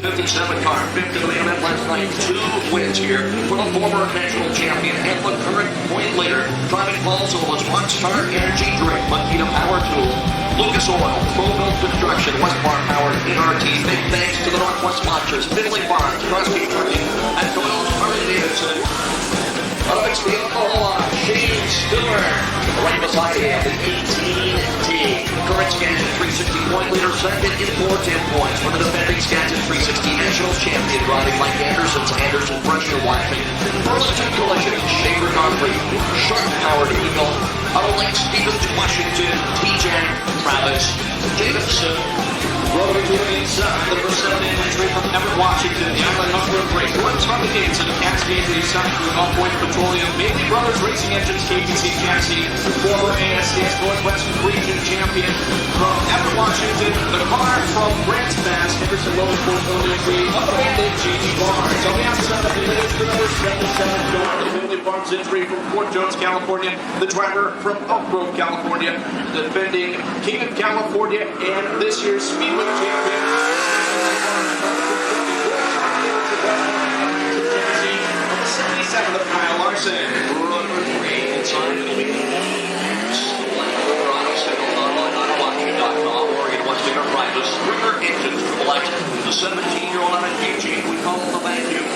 57 car, fifth in the event last night. 2 wins here for the former national champion and the current point leader. Driving also was Rockstar Energy Drink, Makita Power Tool, Lucas Oil, Pro-Built Construction, Westmark Power, NRT. Big thanks to the Northwest sponsors, Finley Farms, Crosby Trucking, and Doyle's Harley Davidson. On the next vehicle, Shane Stewart. Right beside him, the 18D. Current Skagit 360 point leader, second in 410 points for the defending Skagit 360 national champion, driving Mike Anderson's Anderson Pressure Washing. Burlington Collision, Shaver Godfrey, Sharp Powered Eagle, out of Lake Stevens, Washington, TJ, Travis, Jacobson. Rover to the inside, the first 7 entry from Everett, Washington, the outlet number 3. Runs from the gates and Cascade to the side with All Point Petroleum, Bailey Brothers Racing Engines, KPC Chassis, former ASCS Northwest Region champion from Everett, Washington, the car from Grants Pass, Henderson Lowe's Portfolio 3, abandoned J.D. Barnes. On the outside of the latest driver, 77 door, the Finley Farms entry from Fort Jones, California, the driver from Elk Grove, California, defending King of California, and this year's Speedway champion. 77 of Kyle Larson. Runner 3 inside. It'll be Auto.com, Oregon West Enterprises. Springer Engines select the 17-year-old on a KG. We call him the vacuum.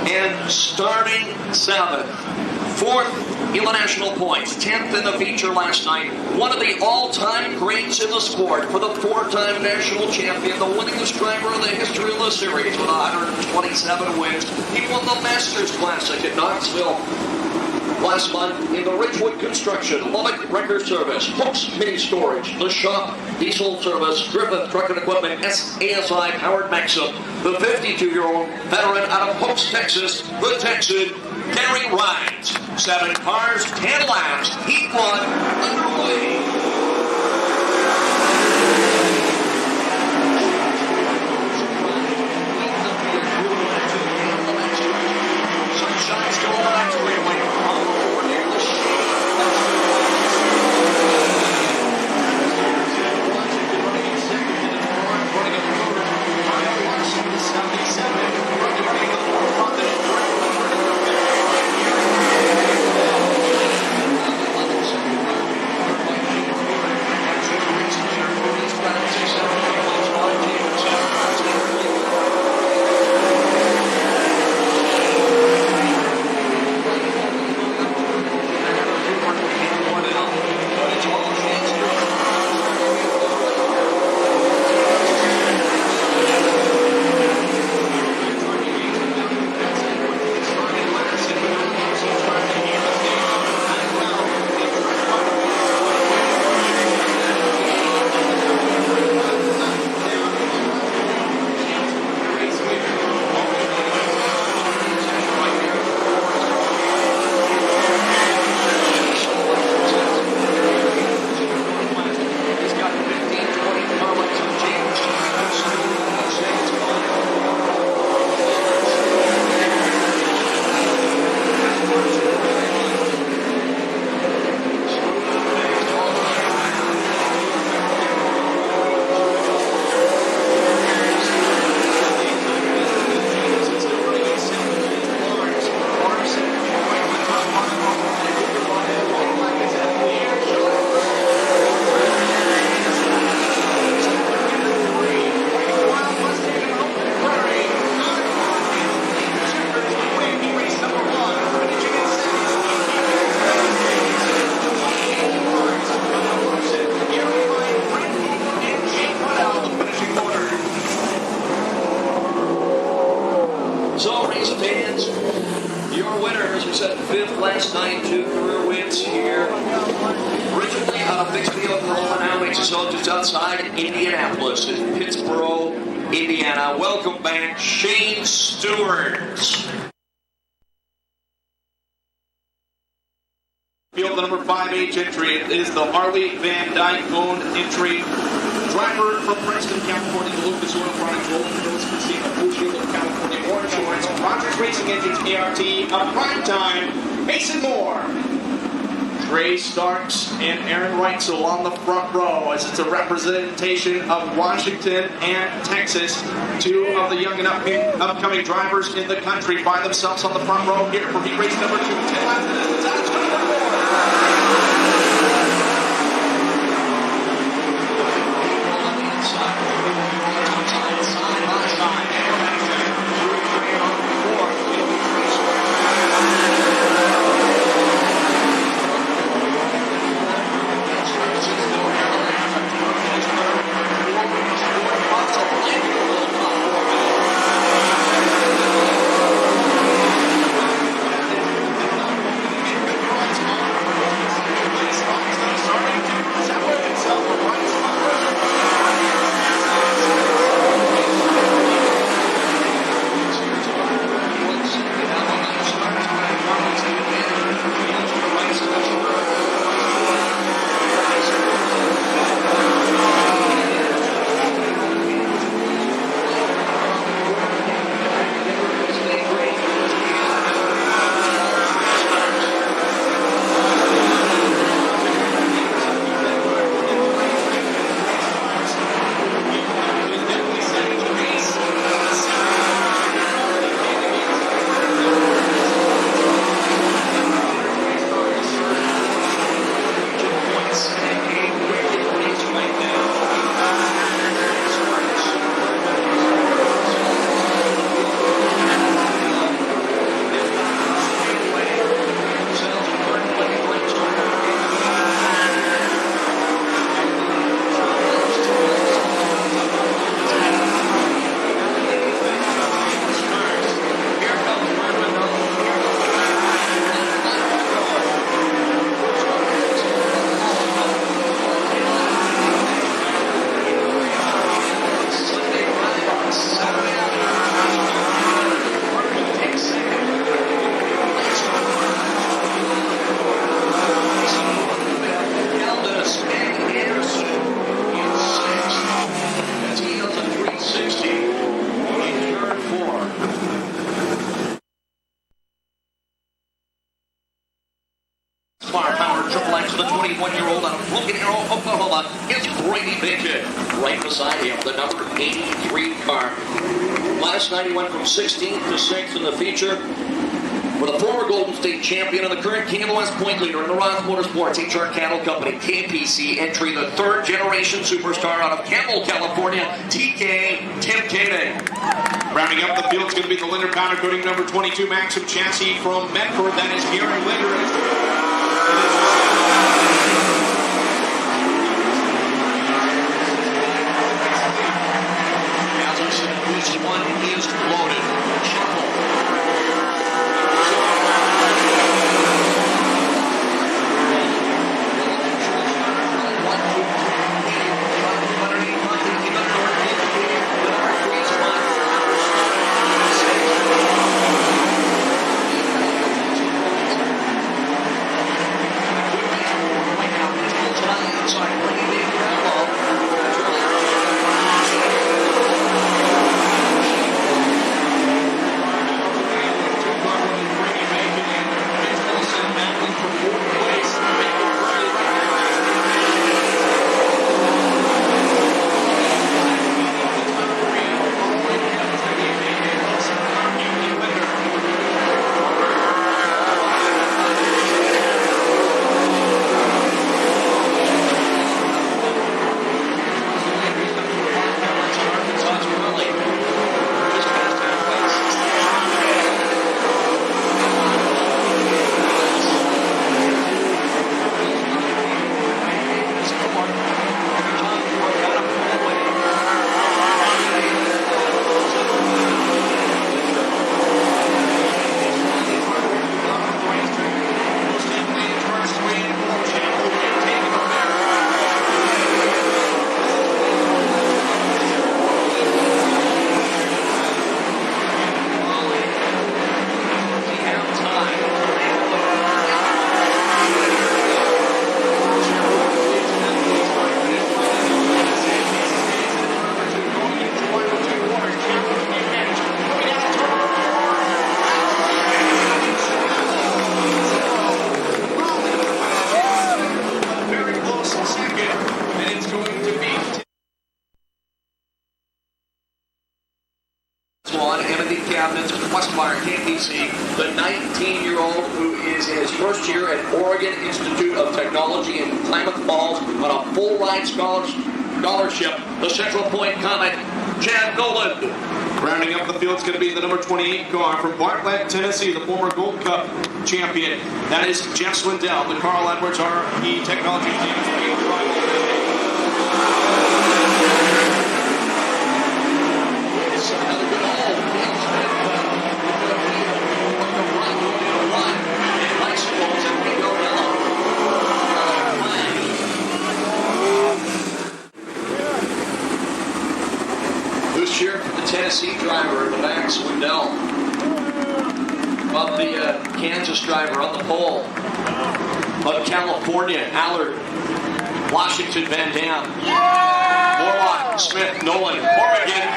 And starting 7th, 4th in the national points, 10th in the feature last night, one of the all-time greats in the sport for the 4-time national champion, the winningest driver in the history of the series with 127 wins. He won the Masters Classic at Knoxville last month in the Ridgewood Construction, Lubbock Wrecker Service, Hooks Mini Storage, The Shop, Diesel Service, Griffith Truck and Equipment, SASI Powered Maxim, the 52-year-old veteran out of Hooks, Texas, the Texan, Gary Rides. 7 cars, 10 laps, Heat 1, underway. Sunshine's going on to win. So, race fans, your winner, as we said, 5th last night, 2 career wins here. Originally out of Vicksburg, Oklahoma, now makes his home just outside Indianapolis in Pittsburgh, Indiana. Welcome back, Shane Stewart. Field, the number 5H entry. It is the Harley Van Dyke owned entry. Driver from Princeton, California, the Lucas Oil Products, Rolling Hills Casino, Blue Shield of California, Orange Shores, Rogers Racing Engines, ART, a prime time, Mason Moore. Trey Starks and Aaron Reitzel on the front row as it's a representation of Washington and Texas. Two of the young and upcoming drivers in the country by themselves on the front row here for heat race number 2. 10 laps. That's number 4. Firepower Triple X, the 21-year-old out of Broken Arrow, Oklahoma, is Brady Pigeon. Right beside him, the number 83 car. Last night he went from 16th to 6th in the feature. For the former Golden State champion and the current King of the West point leader in the Ross Motorsports HR Cattle Company KPC entry, the third generation superstar out of Campbell, California, TK Tim Koenig. Rounding up the field is going to be the Linder powder coating number 22 Maxim chassis from Medford. That is Gary Linder. As I said, this one is loaded. Shuffle. filing cabinets, plus bar, KPC. The 19-year-old who is in his first year at Oregon Institute of Technology in Klamath Falls on a full-ride scholarship. The Central Point Comet, Chad Nolan. Rounding up the field is going to be the number 28 car from Bartlett, Tennessee, the former Gold Cup champion. That is Jeff Swindell. The Carl Edwards RE Technology team. This year, the Tennessee driver in the back, Swindell. Of the Kansas driver on the pole. Of California, Allard. Washington, Van Dam. Morlock, Smith, Nolan, Oregon.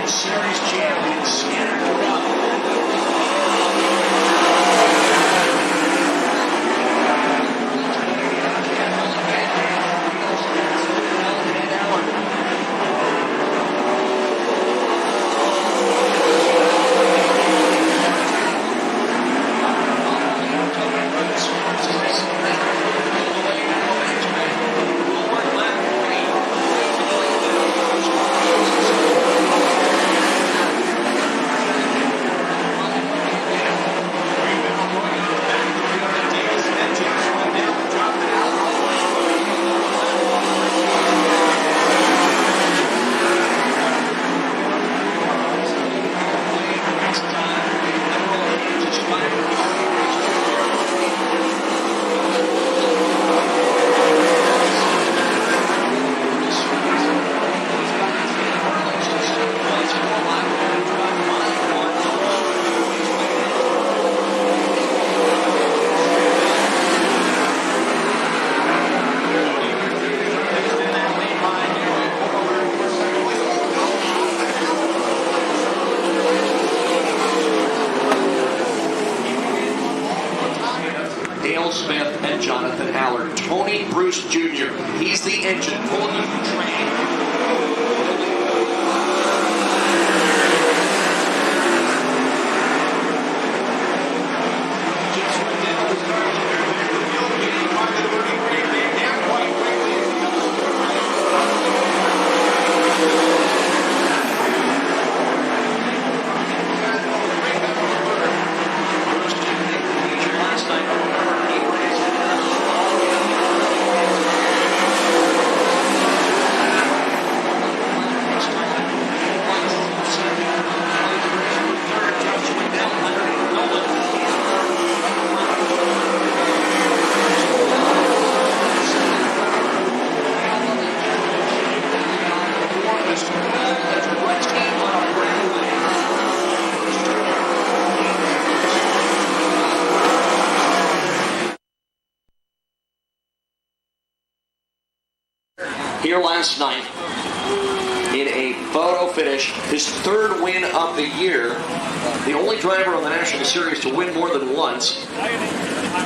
Series champion, Skinner up. Smith and Jonathan Allard. Tony Bruce Jr. He's the engine pulling the train. Here last night in a photo finish, his third win of the year, the only driver on the National Series to win more than once.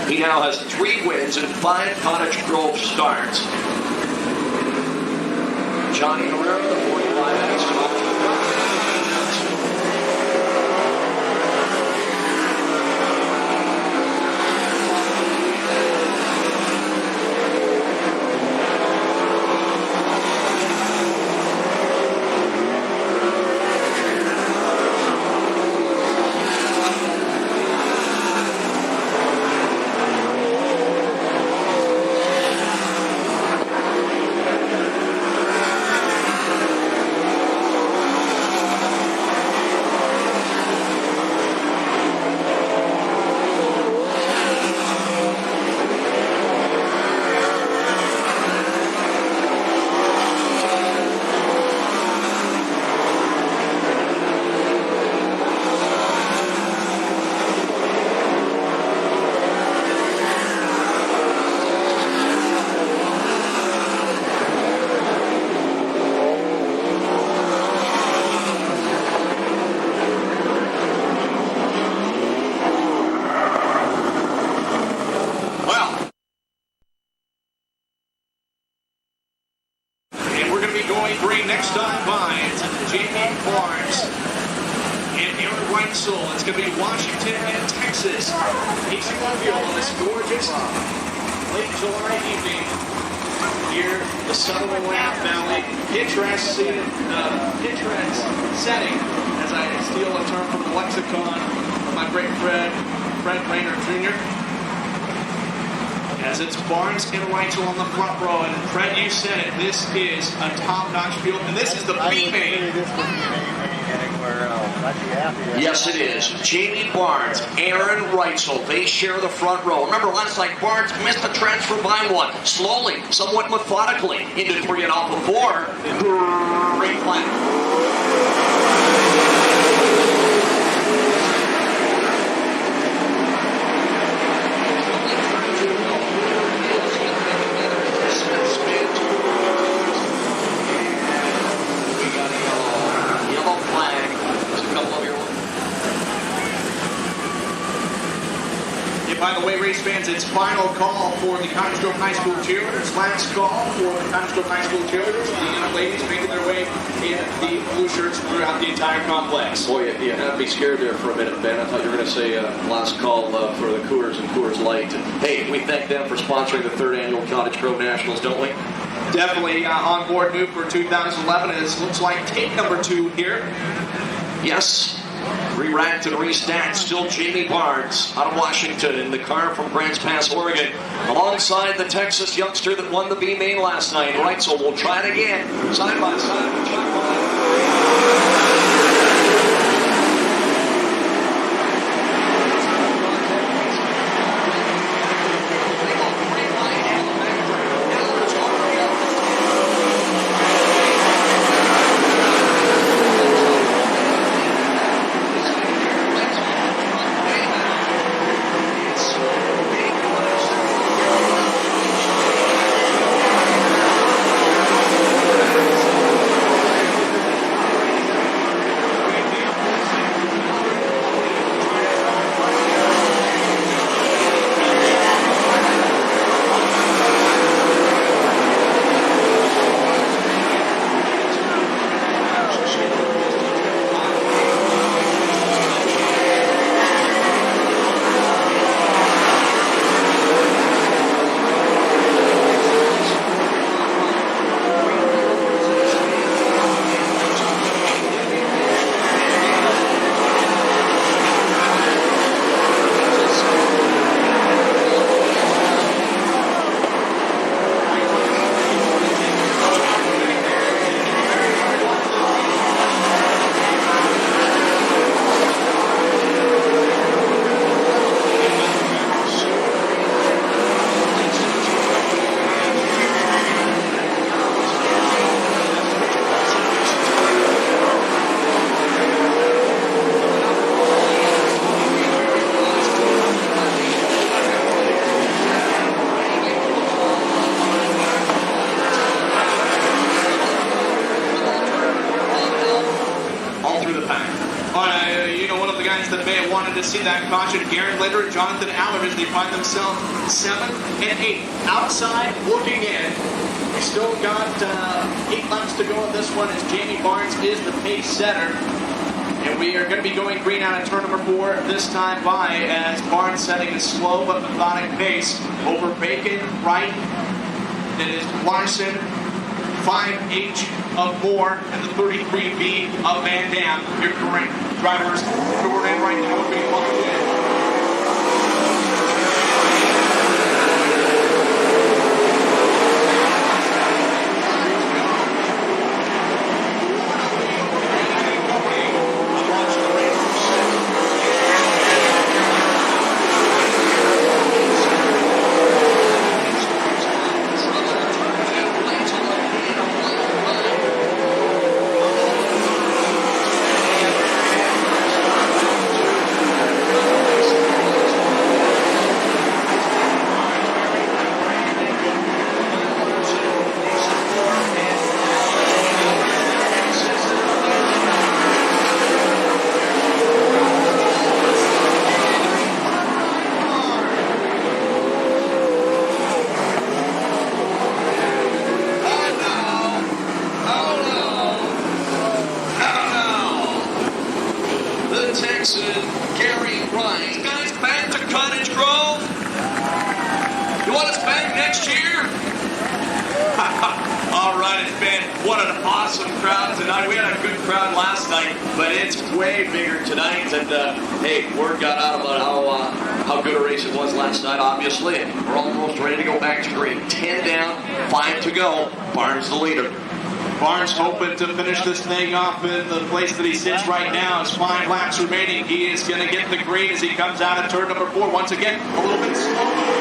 He now has 3 wins and 5 Cottage Grove starts. Johnny Herrera, the 45 minutes. Pacing the field on this gorgeous late July evening here, the Sutherland Valley. Picturesque setting, as I steal a term from the lexicon of my great friend, Fred Rayner Jr. As it's Barnes and Reitzel on the front row, and Fred, you said it, this is a top-notch field, and this is the B-main. Yes, it is. Jamie Barnes, Aaron Reitzel, they share the front row. Remember last night, Barnes missed the transfer by one. Slowly, somewhat methodically, into 3 and off of 4. Great plan. By the way, race fans, it's final call for the Cottage High School cheerleaders. Last call for the Cottage High School cheerleaders. The young ladies making their way in the blue shirts throughout the entire complex. Boy, you had to be scared there for a minute, Ben. I thought you were going to say last call for the Coors and Coors Light. Hey, we thank them for sponsoring the 3rd annual Cottage Grove Nationals, don't we? Definitely on board new for 2011. It looks like tape number 2 here. Yes. Re-racked and restacked. Still Jamie Barnes out of Washington in the car from Grants Pass, Oregon. Alongside the Texas youngster that won the B-main last night. Reitzel will try it again. Side by side with Chuck Ryan. That may have wanted to see that caution. Garen Linder and Jonathan Allard as they find themselves 7 and 8 outside looking in. We still got 8 laps to go in this one as Jamie Barnes is the pace setter. And we are going to be going green out of turn number 4 this time by as Barnes setting a slow but methodic pace over Bacon, Wright. It is Larson, 5H of Moore, and the 33B of Van Dam. Your current drivers who are in right now are being locked in. want us back next year? All right, it's been what an awesome crowd tonight. We had a good crowd last night, but it's way bigger tonight. And Hey, word got out about how good a race it was last night, obviously. And we're almost ready to go back to green. 10 down, 5 to go. Barnes the leader. Barnes hoping to finish this thing off in the place that he sits right now. It's 5 laps remaining. He is going to get the green as he comes out of turn number 4. Once again, a little bit slow.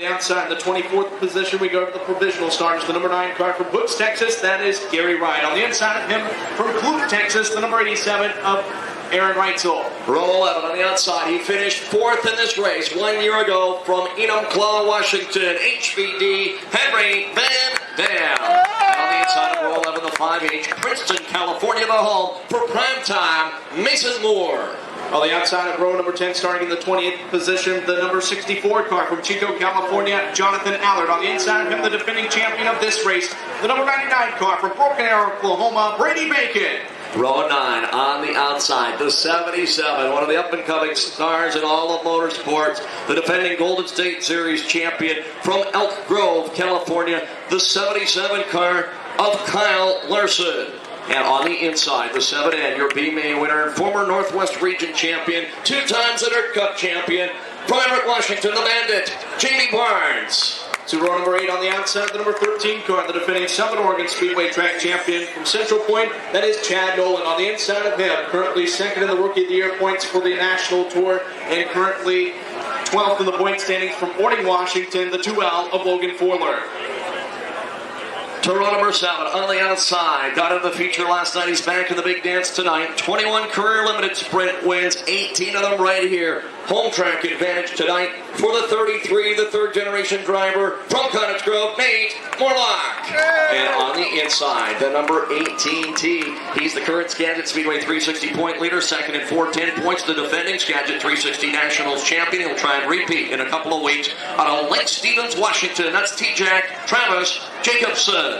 Outside the 24th position, we go to the provisional starters. The number 9 car from Woods, Texas, that is Gary Wright. On the inside of him from Clute, Texas, the number 87 of Aaron Reitzel. Row 11 on the outside. He finished 4th in this race 1 year ago from Enumclaw, Washington. HVD Henry Van Dam. And on the inside of row 11, the 5H, Princeton, California, the home for primetime, Mason Moore. On the outside of row number 10, starting in the 28th position, the number 64 car from Chico, California, Jonathan Allard. On the inside of him, the defending champion of this race, the number 99 car from Broken Arrow, Oklahoma, Brady Bacon. Row 9 on the outside, the 77, one of the up-and-coming stars in all of motorsports, the defending Golden State Series champion from Elk Grove, California, the 77 car of Kyle Larson. And on the inside, the 7N, your B-Main winner and former Northwest Region champion, 2 times the Dirt Cup champion, Private Washington, the Bandit, Jamie Barnes. To row number 8 on the outside, the number 13 car, the defending Southern Oregon Speedway track champion from Central Point, that is Chad Nolan. On the inside of him, currently 2nd in the Rookie of the Year points for the National Tour, and currently 12th in the point standings from Ording, Washington, the 2L of Logan Forler. To row number 7 on the outside. Got in the feature last night. He's back in the big dance tonight. 21 career limited sprint wins, 18 of them right here. Home track advantage tonight for the 33, the 3rd generation driver from Cottage Grove, Nate Morlock. And on the inside, the number 18T. He's the current Skagit Speedway 360 point leader, 2nd in 410 points. The defending Skagit 360 Nationals champion. He'll try and repeat in a couple of weeks out of Lake Stevens, Washington. That's T-Jack Travis Jacobson.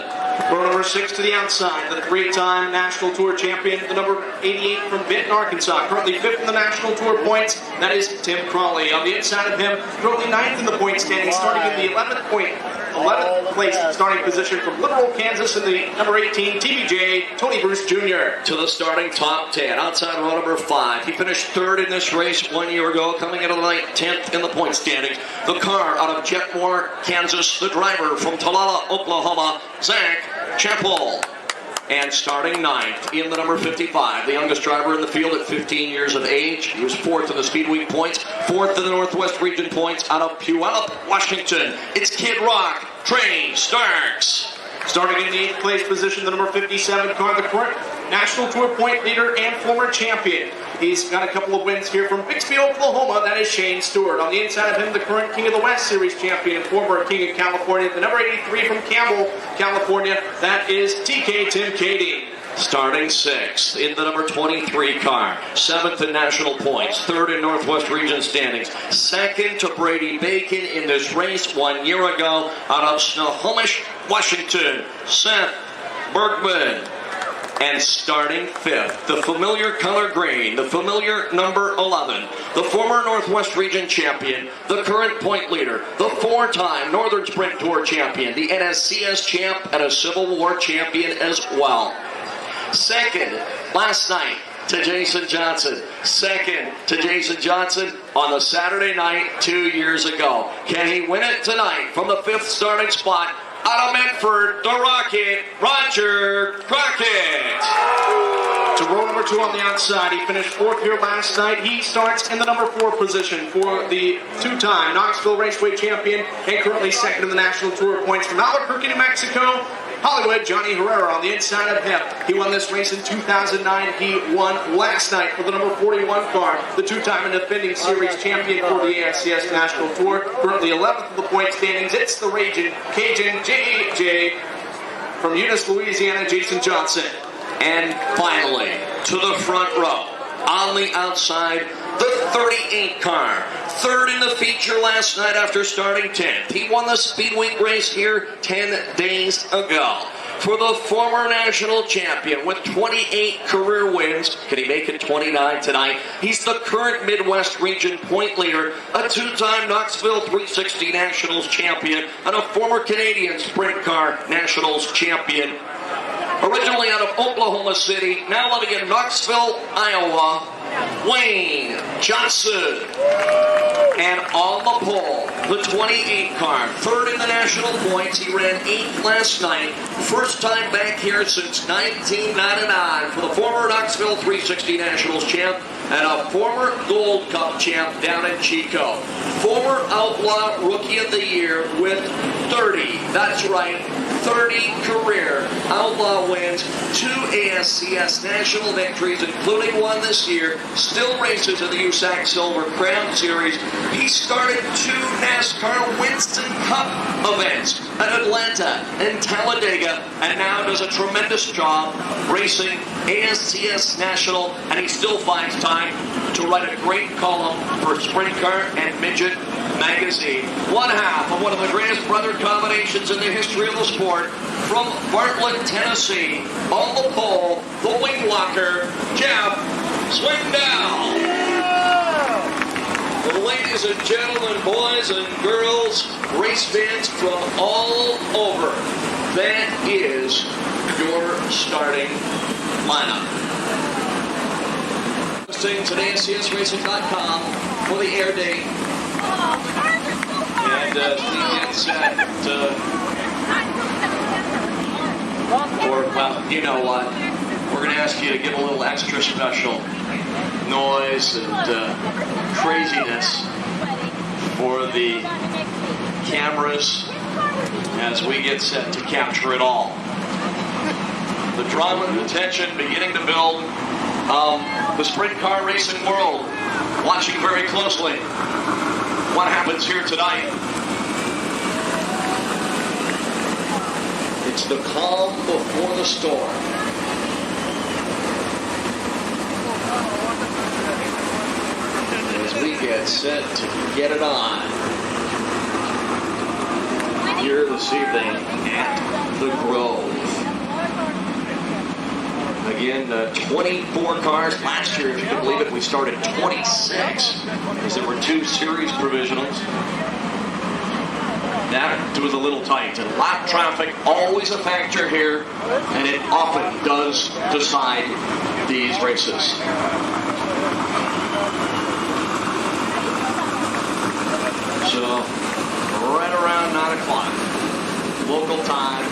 Row number 6 to the outside, the 3-time National Tour champion, the number 88 from Benton, Arkansas. Currently 5th in the National Tour points, that is Tim Crawley. On the inside of him, currently 9th in the point standing, starting in the 11th place starting position from Liberal, Kansas, in the number 18 TBJ, Tony Bruce Jr. To the starting top 10, outside row number 5. He finished 3rd in this race 1 year ago, coming into the night 10th in the point standings. The car out of Jetmore, Kansas, the driver from Talala, Oklahoma, Zach Chappell. And starting 9th in the number 55, the youngest driver in the field at 15 years of age. He was 4th in the Speedweek points, 4th in the Northwest Region points out of Puyallup, Washington. It's Kid Rock, Trey Starks. Starting in the 8th place position, the number 57 car, the current National Tour point leader and former champion. He's got a couple of wins here from Bixby, Oklahoma. That is Shane Stewart. On the inside of him, the current King of the West Series champion and former King of California, the number 83 from Campbell, California. That is TK Tim Cady. Starting 6th in the number 23 car, 7th in national points, 3rd in Northwest Region standings, 2nd to Brady Bacon in this race 1 year ago out of Snohomish, Washington, Seth Bergman. And starting fifth, the familiar color green, the familiar number 11, the former Northwest Region champion, the current point leader, the four-time Northern Sprint Tour champion, the NSCS champ, and a Civil War champion as well. Second, last night, to Jason Johnson. Second to Jason Johnson on the Saturday night 2 years ago. Can he win it tonight from the fifth starting spot? Out of Medford, the Rocket, Roger Crockett. To row number 2 on the outside, he finished fourth here last night. He starts in the number 4 position for the two-time Knoxville Raceway champion and currently second in the National Tour points from Albuquerque, New Mexico. Hollywood, Johnny Herrera on the inside of him. He won this race in 2009. He won last night for the number 41 car, the two-time and defending series champion for the ASCS National Tour. Currently 11th of the point standings. It's the Raging Cajun JJ from Eunice, Louisiana, Jason Johnson. And finally, to the front row, on the outside, the 38 car. Third in the feature last night after starting 10th. He won the Speedway race here 10 days ago. For the former national champion with 28 career wins, can he make it 29 tonight? He's the current Midwest Region point leader, a two-time Knoxville 360 Nationals champion, and a former Canadian Sprint Car Nationals champion. Originally out of Oklahoma City, now living in Knoxville, Iowa, Wayne Johnson. And on the pole, the 28 car, third in the national points. He ran 8th last night. First time back here since 1999 for the former Knoxville 360 Nationals champ and a former Gold Cup champ down in Chico. Former Outlaw Rookie of the Year with 30, that's right, 30 career Outlaw wins, 2 ASCS national victories, including one this year, still races in the USAC Silver Crown Series. He started 2 NASCAR Winston Cup events at Atlanta and Talladega, and now does a tremendous job racing ASCS National, and he still finds time to write a great column for Sprint Car and Midget magazine. One half of one of the greatest brother combinations in the history of the sport, from Bartlett, Tennessee, on the pole, the wing walker, Jeff Swindell. Well, ladies and gentlemen, boys and girls, race fans from all over, that is your starting lineup. Listening to ASCSRacing.com for the air date. And we get set or, well, you know what? We're going to ask you to give a little extra special noise and craziness for the cameras as we get set to capture it all. The drama and the tension beginning to build. The sprint car racing world watching very closely what happens here tonight. It's the calm before the storm. As we get set to get it on here this evening at the Grove. Again, 24 cars. Last year, if you can believe it, we started 26 because there were 2 series provisionals. That was a little tight. And lap traffic, always a factor here, and it often does decide these races. So, right around 9 o'clock, local time.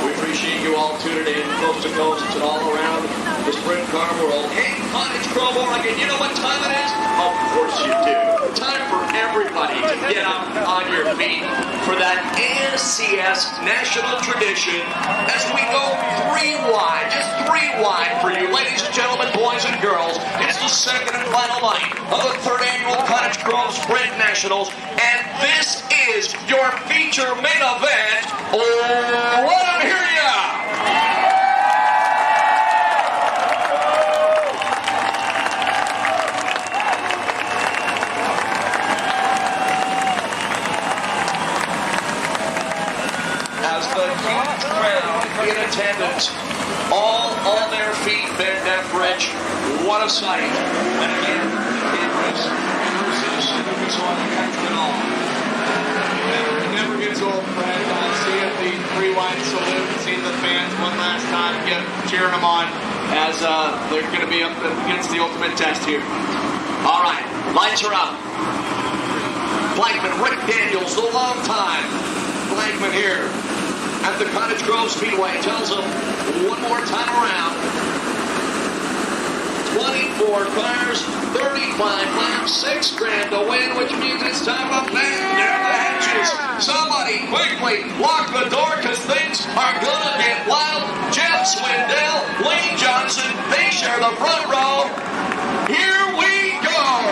We appreciate you all tuning in coast to coast and all around the sprint car world. Hey, Cottage Grove, Oregon, you know what time it is? Of course you do. Time for everybody to get up on your feet for that ASCS national tradition as we go 3 wide, just 3 wide for you, ladies and gentlemen, boys and girls. It's the second and final night of the 3rd annual Cottage Grove Sprint Nationals, and this is your feature main event. Let them hear ya! As the huge crowd in attendance all on their feet. Ben Deathbridge, what a sight. And again, cameras, nurses, and Lucas Oil captured it all. It never gets old, Fred. Seeing the three-wide salute, seeing the fans one last time cheering them on as they're going to be up against the ultimate test here. All right, lights are up. Blankman, Rick Daniels, the long time. Blankman here at the Cottage Grove Speedway tells them one more time around. 24 cars, 35 laps, $6 grand to win, which means it's time to batten down the hatches. Somebody quickly lock the door because things are gonna get wild. Jeff Swindell, Wayne Johnson, they share the front row. Here we go.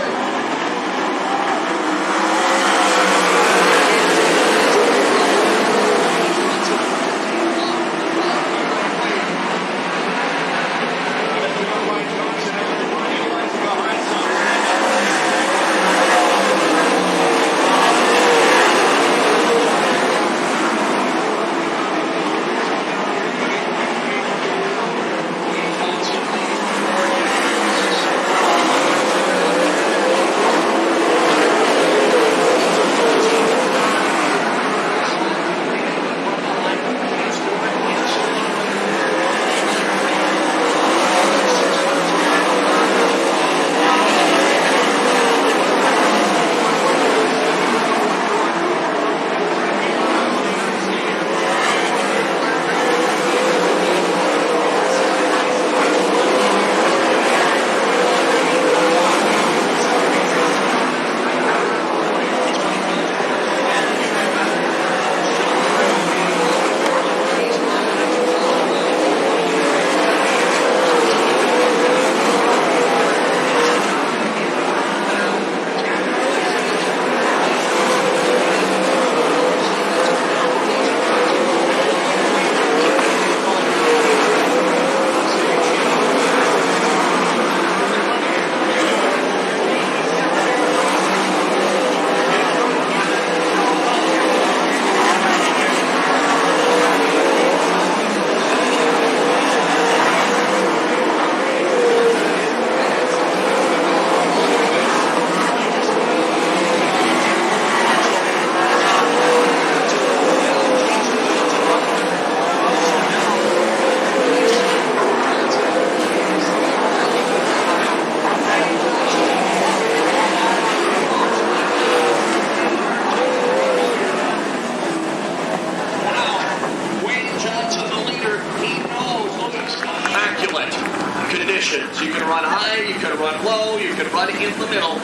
Conditions. You can run high, you can run low, you can run in the middle.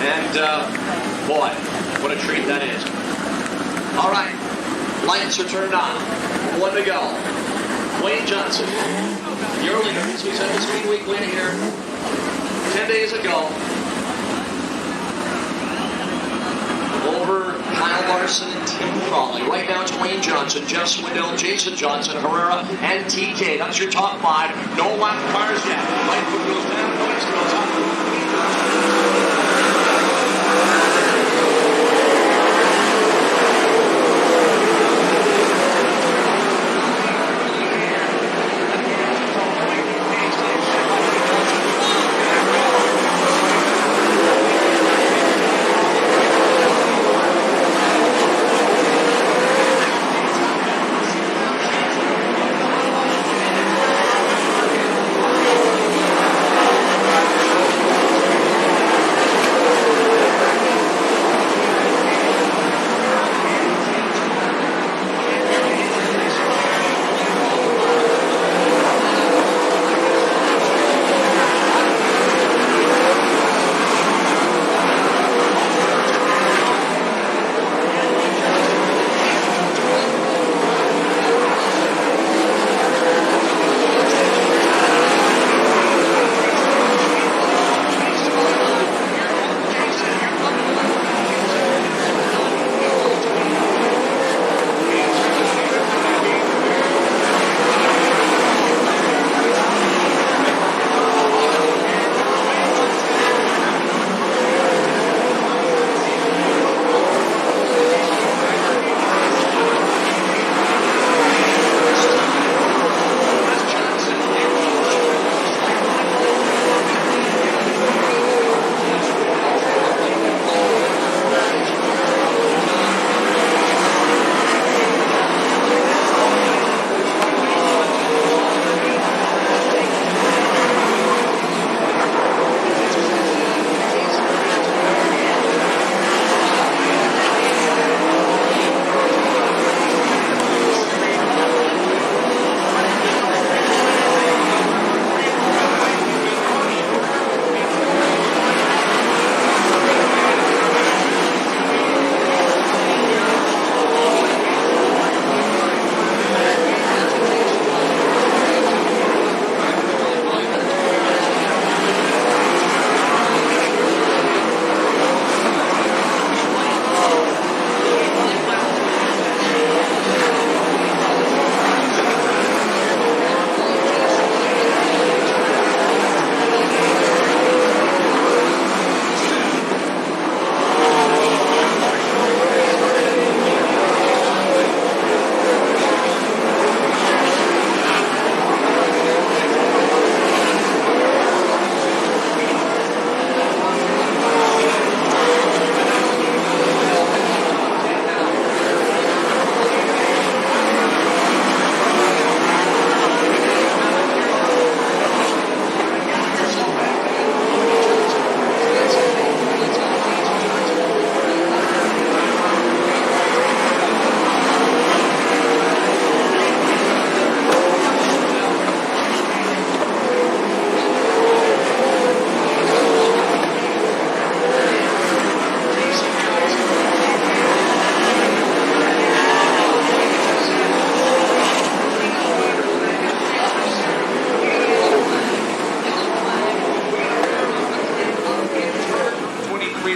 And boy, what a treat that is. All right, lights are turned on. 1 to go. Wayne Johnson, your leader. He's had the Speed Week win here 10 days ago over Kyle Larson and Tim Crawley. Right now it's Wayne Johnson, Jeff Swindell, Jason Johnson, Herrera, and TK. That's your top 5. No lap cars yet. Lightfoot goes down, noise goes up.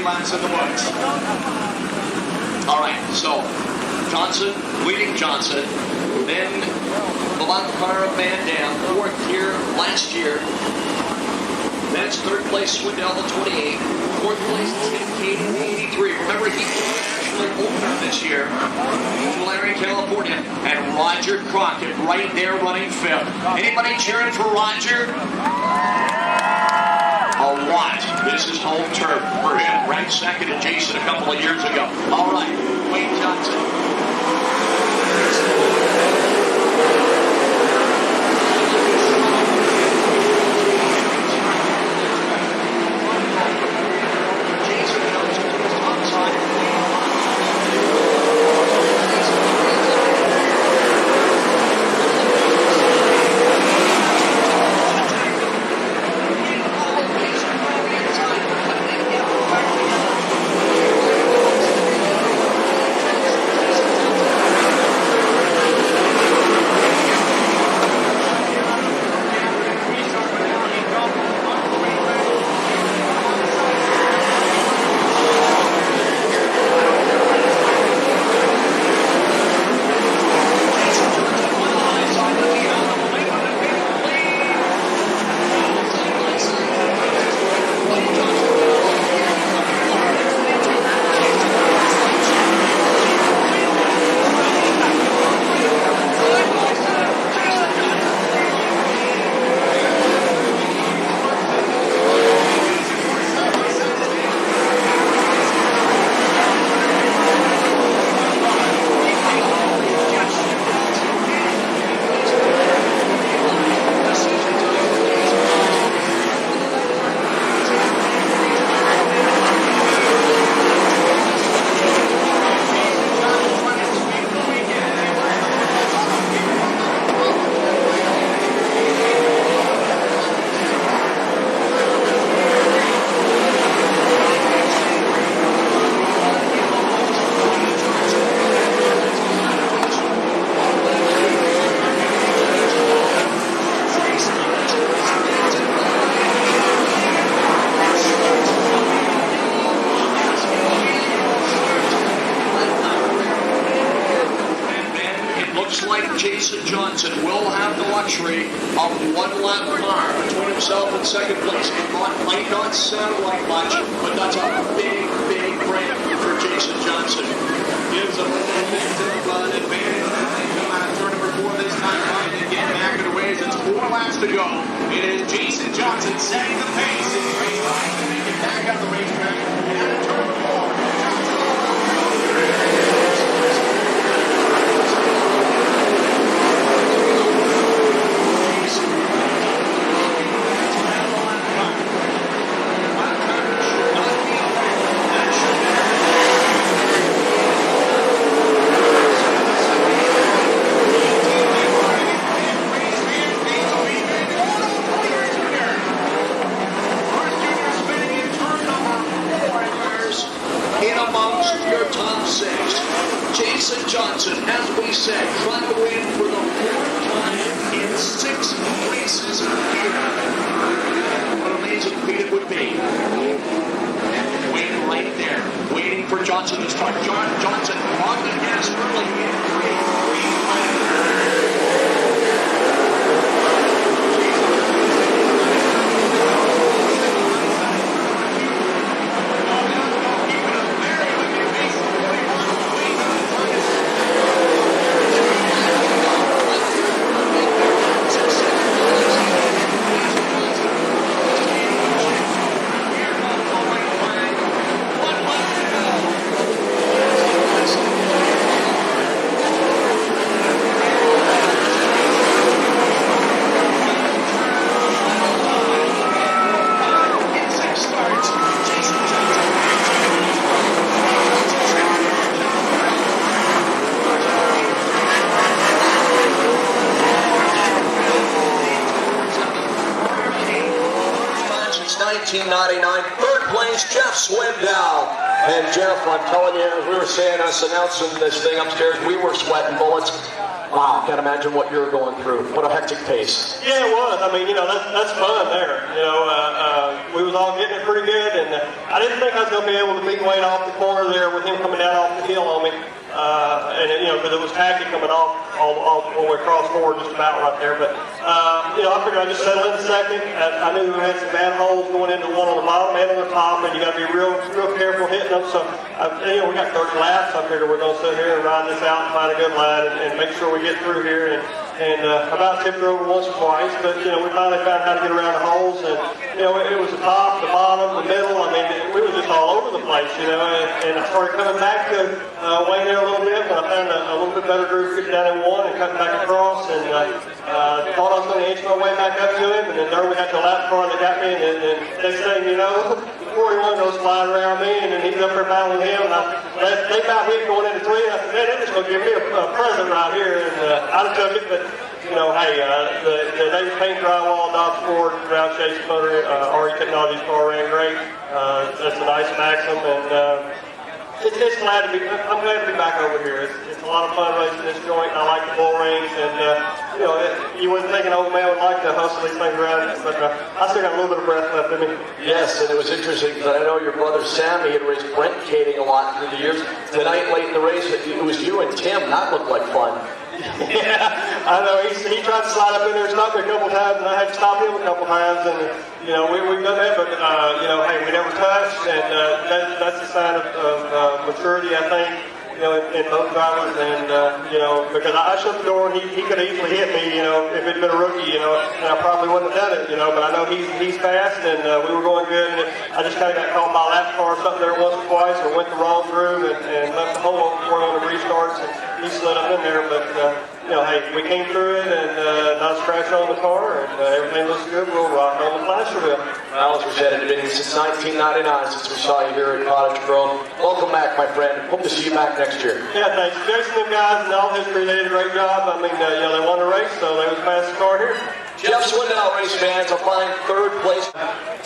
laps in the books. All right, so Johnson, leading Johnson. Then the left car of Van Dam, fourth here last year. That's third place, Swindell, the 28. Fourth place, Kincaid, the 83. Remember, he was the national opener this year. Tulare, California. And Roger Crockett right there running fifth. Anybody cheering for Roger? A lot. This is home turf for him. Ranked second to Jason a couple of years ago. All right, Wayne Johnson. Jason Johnson will have the luxury of one lap car between himself and second place. It might not sound like much, but that's a big, big break for Jason Johnson. Gives a little bit of an advantage. Come out of turn number 4 this time, trying to get back in the ways. It's 4 laps to go. It is Jason Johnson setting the pace in race line to make it back on the racetrack. And out of turn number 4. Jason Johnson, as we said, trying to win for the 4th time in 6 races here. What an amazing feat it would be. And Wayne right there, waiting for Johnson to start. Johnson on the gas early in 3-3. Third place, Jeff Swindell. And Jeff, I'm telling you, as we were saying, us announcing this thing upstairs, we were sweating bullets. Wow, can't imagine what you're going through. What a hectic pace. Yeah, it was. I mean, that's fun there. We was all getting it pretty good, and I I didn't think I was going to be able to beat Wayne off the corner there with him coming down off the hill on me. Because it was tacky coming off all the way across forward just about right there. But, I figured I'd just settle in a second. I knew we had some bad holes going into one on the bottom and on the top, and you got to be real careful hitting them. So, we got 30 laps. I figured we're going to sit here and ride this out and find a good line and make sure we get through here. And about tipped her over once or twice, but we finally found how to get around the holes, and it was the top, the bottom, the middle. I mean, we were just all over the place, and I started coming back to Wayne there a little bit, but I found a little bit better groove getting down in one and cutting back across, and thought I was going to inch my way back up to him, and then there we had the lap car that got me, and next thing you know, before he goes flying around me, and then he's up there battling him, and they about hit going into three, and I said, man, they're just going to give me a present right here, and I took it, but the Davis Paint Drywall, Dodge Ford, Round Chase Motor, RE Technologies car ran great. That's a nice Maxim, and I'm glad to be back over here. It's a lot of fun racing this joint. I like the bull rings, and you wouldn't think an old man would like to hustle these things around, but I still got a little bit of breath left in me. Yes, and it was interesting because I know your brother Sammy had raced Brent Kading a lot through the years. Tonight, late in the race, it was you and Tim. That looked like fun. Yeah, I know. He tried to slide up in there and stop me a couple times, and I had to stop him a couple times. And we've done that, but hey, we never touched, and that's a sign of maturity, I think. In both drivers, and because I shut the door and he could have easily hit me, if it'd been a rookie, and I probably wouldn't have done it, but I know he's fast, and we were going good, and I just kind of got caught by a lap car or something there once or twice, or went the wrong groove and left the hole open for him on the restarts, and he slid up in there, but hey, we came through it, and not a scratch on the car, and everything looks good. We'll rock on the Placerville. Well, as we said, it had been since 1999 since we saw you here at Cottage Grove. Welcome back, my friend. Hope to see you back next year. Yeah, thanks. Jason and guys and all history, they did a great job. I mean, they won the race, so they was fastest car here. Jeff Swindell, race fans, will find third place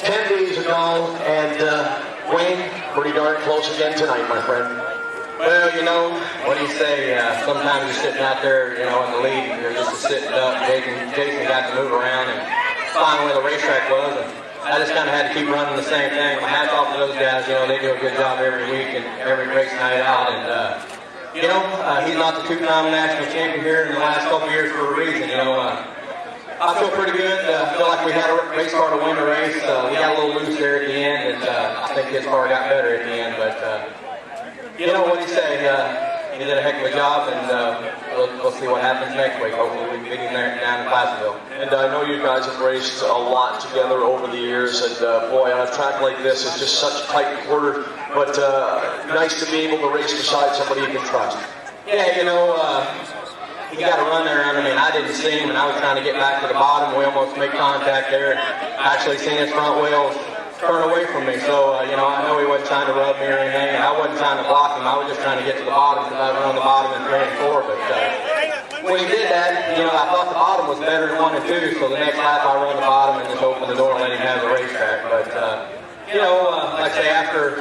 10 days ago, and Wayne, pretty darn close again tonight, my friend. Well, what do you say? Sometimes you're sitting out there, in the lead, and you're just sitting up. Jason got to move around and find where the racetrack was, and I just kind of had to keep running the same thing. My hats off to those guys. They do a good job every week and every race night out. And he's not the two-time national champion here in the last couple of years for a reason. I feel pretty good. I feel like we had a race car to win the race. We got a little loose there at the end, and I think his car got better at the end. But what do you say? He did a heck of a job, and we'll see what happens next week. Hopefully we can beat him there down in Placerville. And I know you guys have raced a lot together over the years, and boy, on a track like this, it's just such tight quarter, but nice to be able to race beside somebody you can trust. Yeah, he got a run there around him, and I didn't see him, and I was trying to get back to the bottom. We almost made contact there. I actually seen his front wheel turn away from me, so I know he wasn't trying to rub me or anything, and I wasn't trying to block him. I was just trying to get to the bottom because I was on the bottom in 3 and 4. But when he did that, I thought the bottom was better than 1 and 2. So the next lap I run the bottom and just open the door and let him have the racetrack. But like I say, after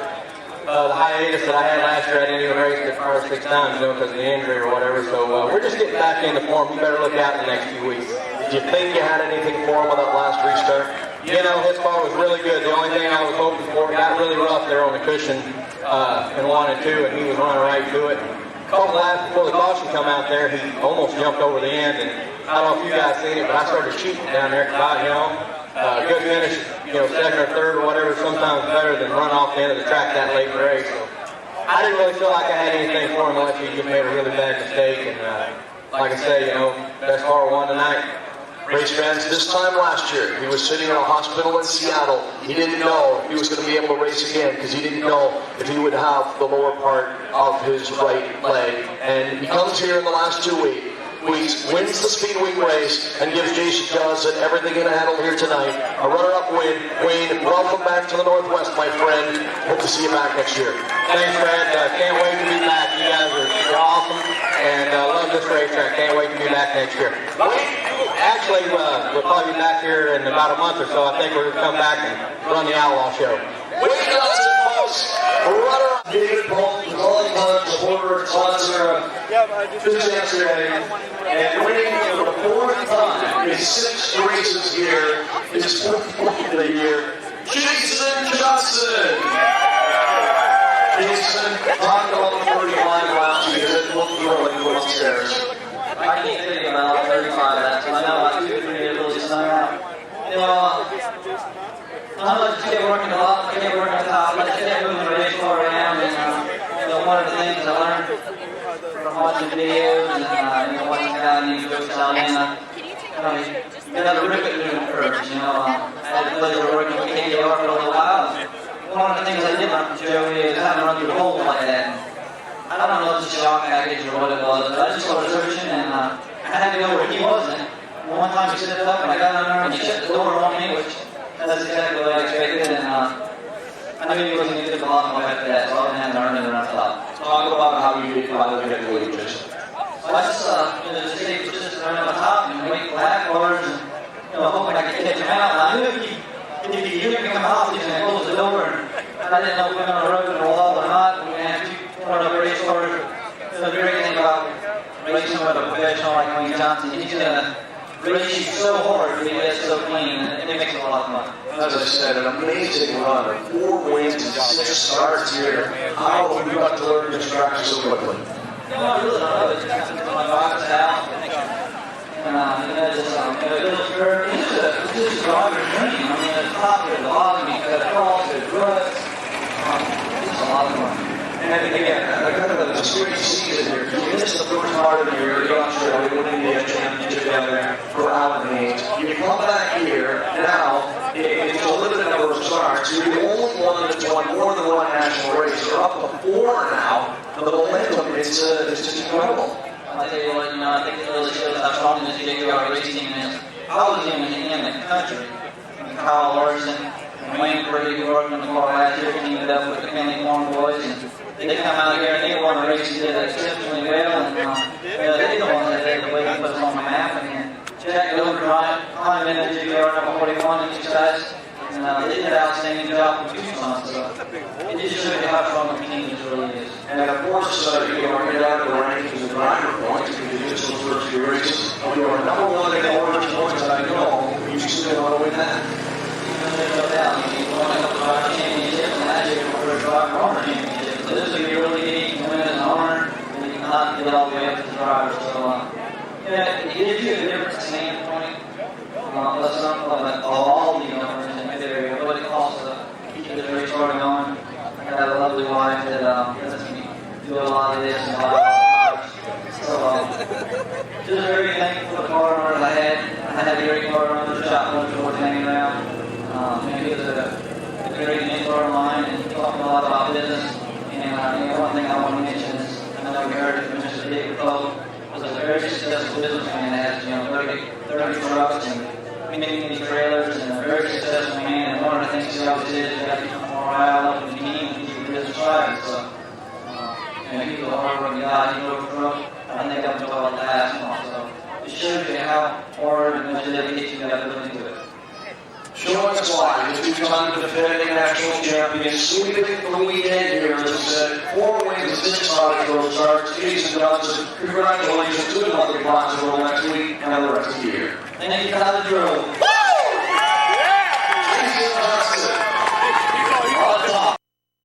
the hiatus that I had last year, I didn't even race the car 6 times, because of the injury or whatever. So we're just getting back into form. You better look out in the next few weeks. Did you think you had anything for him on that last restart? His car was really good. The only thing I was hoping for, it got really rough there on the cushion in 1 and 2, and he was running right to it. A couple laps before the caution come out there, he almost jumped over the end, and I don't know if you guys seen it, but I started cheating down there because good finish, second or third or whatever, sometimes better than run off the end of the track that late in the race. So I didn't really feel like I had anything for him unless he just made a really bad mistake, and like I say, best car won tonight. Race fans, this time last year, he was sitting in a hospital in Seattle. He didn't know if he was going to be able to race again because he didn't know if he would have the lower part of his right leg. And he comes here in the last 2 weeks, wins the Speedway race, and gives Jason Johnson everything in a handle here tonight. A runner-up win. Wayne, welcome back to the Northwest, my friend. Hope to see you back next year. Thanks, Fred. Can't wait to be back. You guys are awesome, and love this racetrack. Can't wait to be back next year. Actually, we'll probably be back here in about a month or so. I think we're going to come back and run the Outlaw Show. Wayne Johnson, folks. Runner-up David Paul, qualifying supporter, sponsor this yesterday, and winning for the 4th time in 6 races here, his 4th point of the year, Jason Johnson. Talk about 35 laps because it looked really good upstairs. I can't think about 35 laps. I know about 2 or 3 it really sung out. You know, I just kept working a lot. I kept working top. I just kept moving the race car around. And, you know, one of the things I learned from watching videos and, you know, watching the guy named Joe Saliana, you got to rip it through the curves. You know, I had the pleasure of working with KDR for a little while. One of the things I did learn from Joe is how to run through holes like that. I don't know if it's a shock package or what it was, but I just started searching and I had to go where he wasn't. One time he stood up and I got in there and he shut the door on me, which that's exactly what I expected. And I knew he wasn't going to get the bottom of after that, so I didn't have to earn it around the top. Talk about how you did finally get the lead, Jason. Well, I just, just stayed just around the top and wait for lap cars and, hoping I could catch him out. And I knew if he hear me coming off, he's going to close the door. And I didn't know if we were on the road or a wall or not. We had one of the race cars. The great thing about racing with a professional like Wayne Johnson, he's going to race you so hard, but he gets so clean, and it makes it a lot of fun. As I said, an amazing run. 4 wins and 6 starts here. How have you got to learn this track so quickly? I really don't know. It's just my box out. And, it little curve. It's just a driver's dream. I mean, it's top to the bottom, you cut across, there's ruts. It's just a lot of fun. And again, it's a great season here. You missed the first part of the year. You're not sure we winning the championship down there for Alan Hayes. You come back here, now, it's a limited number of starts. You're the only one that's won more than one national race. You're up to 4 now. The momentum is just incredible. I tell you what, I think it really shows how strong this JGR racing team is. I was in the country. And Kyle Larson and Wayne Brady, who worked on the car last year, teamed up with the Kenley Farm boys. And they come out here and they won the race and did exceptionally well. And they're the ones that did the way to put us on the map. And Jack Miller climbed in the JGR number 41 in these guys. And they did an outstanding job for Tucson. So it just shows you how strong the team really is. And of course, you're down to the rankings and driver points because you just those first few races. You're number 1 in orange points, and I know you still want to win that. There's no doubt. You want to help drive championships, and last year we were driving honor championships. So this will be really neat. You can win as an honor, and you cannot get all the way up to the driver. So, it gives you a different standpoint. Let's not call it all the owners in the area. What it costs to keep the race car going. I got a lovely wife that lets me do a lot of this and a lot of cars. So, just very thankful for the car owners I had. I had a great car owner, shop owner, who was hanging around. He was a great mentor of mine and taught me a lot about business. And one thing I want to mention is, I know we heard it from Mr. David Pope, was a very successful businessman, has 30 trucks and many trailers, and a very successful man. And one of the things he always did is you got to keep morale up in the team and keep the business right. So, he was a hard-working guy. He drove a truck. I think up until the last one. So, it shows you how hard and much dedication you got to put into it. Showing us why the 2-time defending national champion, sweeping the weekend here, as I said, 4 wins and 6 starts. Jason Johnson, congratulations to another bronze medal next week and the rest of the year. Thank you, Cottage. Jason Johnson.